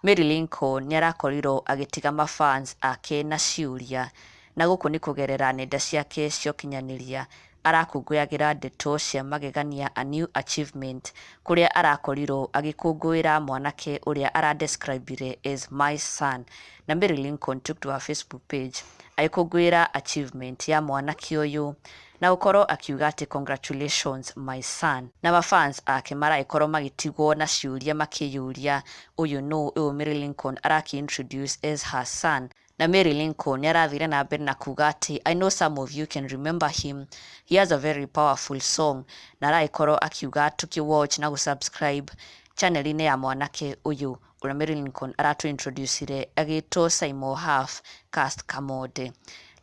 Mary Lincoln nĩarakorirwo agĩtiga mafans ake na ciũria, na gũkũ nĩ kũgerera nenda ciake cia ũkinyanĩria arakũngũyagĩra ndeto cia magegania a new achievement, kũrĩa arakorirwo agĩkũngũĩra mwanake ũrĩa aradescribire as my son, na Mary Lincoln took to her Facebook page agĩkũngũĩra achievement ya mwanake ũyũ na gũkorwo akiuga atĩ congratulations my son, na mafans ake maragĩkorwo magĩtigwo na ciũria makĩyũria ũyũ nũ ũyũ Mary Lincoln introduce as her son. Na Mary Lincoln nĩarathire na mbere na kuga atĩ I know some of you can remember him, he has a very powerful song, na aragĩkorwo akiuga watch na gũsubscribe channel-inĩ ya mwanake ũyũ ũrĩa Mary Lincoln introducire agĩtwo Simon Half Cast Kamode.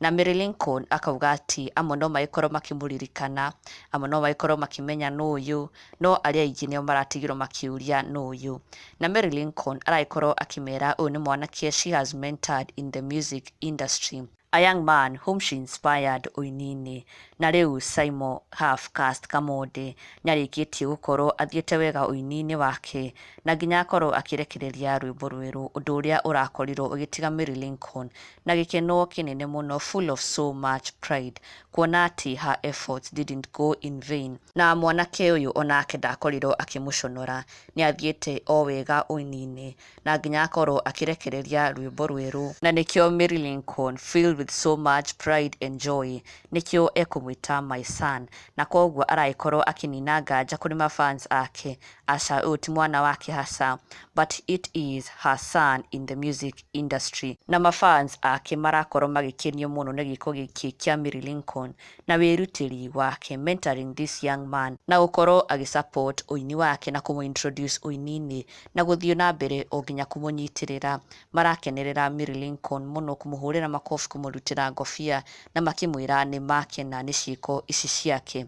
Na Mary Lincoln akauga atĩ amwe no magĩkorwo makĩmũririkana, amwe no magĩkorwo makĩmenya nũ ũyũ, no arĩa aingĩ nĩo maratigirwo makĩũria nũ ũyũ. Na Mary Lincoln aragĩkorwo akĩmera ũyũ nĩ mwanake she has mentored in the music industry, a young man whom she inspired ũini-inĩ. Na rĩu Simon Half Cast Kamode nĩarĩkĩtie gũkorwo athiĩte wega ũini-inĩ wake, na nginya akorwo akĩrekereria rwĩmbo rwerũ, ũndũ ũrĩa ũrakorirwo ũgĩtiga Mary Lincoln na gĩkeno kĩnene mũno, full of so much pride, kuona atĩ her efforts didn't go in vain. Na mwanake ũyũ onake ndakorirwo akĩmũconora, nĩathiĩte o wega ũini-inĩ na nginya akorwo akĩrekereria rwĩmbo rwerũ, na nĩkĩo Mary Lincoln filled with so much pride and joy nĩkĩo ekũmwĩta my son, na koguo aragĩkorwo akĩnina nganja kũrĩ mafans ake aca ũyũ ti mwana wake haca, but it is her son in the music industry. Na mafans ake marakorwo magĩkenio mũno nĩ gĩko gĩkĩ kĩa Mary Lincoln na wĩrutĩri wake mentoring this young man, na gũkorwo agĩsupport ũini wake na kũmũ introduce ũini-inĩ na gũthiĩ na mbere o nginya kũmũnyitĩrĩra. Marakenerera Mary Lincoln mũno, kũmũhũrĩra makobi, kũmũrutĩra ngobia na makĩmwĩra nĩ makena nĩ ciĩko ici ciake.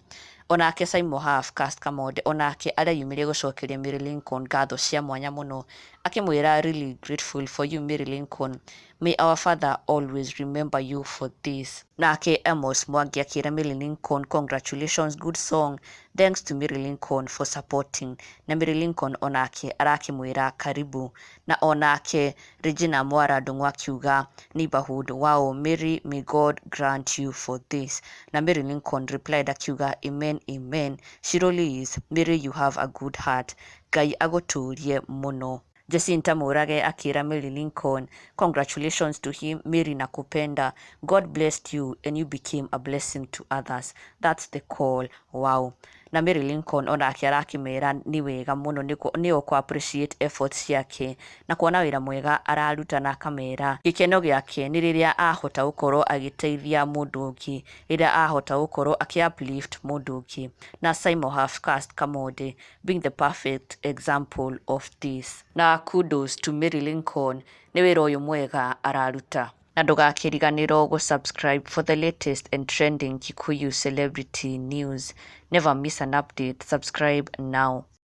Onake Simon Half Cast Kamode onake areyumĩria gũcokeria Mary Lincoln ngatho cia mwanya mũno, akĩmwĩra really grateful for you Mary Lincoln, may our father always remember you for this. Nake Amos Mwangi akĩra Mary Lincoln congratulations, good song, thanks to Mary Lincoln for supporting. Na Mary Lincoln onake arakĩmwĩra karibu. Na onake Regina Mwara Ndung'u akiuga neighborhood, wow Mary, may God grant you for this. Na Mary Lincoln replied akiuga amen amen, she really is, Mary you have a good heart, Ngai agũtũrie mũno. Jacinta Murage akĩra Mary Lincoln congratulations to him, Mary nakupenda, God blessed you and you became a blessing to others, that's the call, wow. Na Mary Lincoln onake arakĩmera nĩ wega mũno nĩo kũ appreciate efforts ciake na kuona wĩra mwega araruta, na akamera gĩkeno gĩake nĩ rĩrĩa ahota gũkorwo agĩteithia mũndũ ũngĩ, rĩrĩa ahota gũkorwo uplift mũndũ ũngĩ. Na Simon Half Cast Kamode being the perfect example of this. Na kudos to Mary Lincoln, nĩ wĩra ũyũ mwega araruta. Na ndũgakĩriganĩrwo gũsubscribe for the latest and trending Kikuyu celebrity news. Never miss an update. Subscribe now.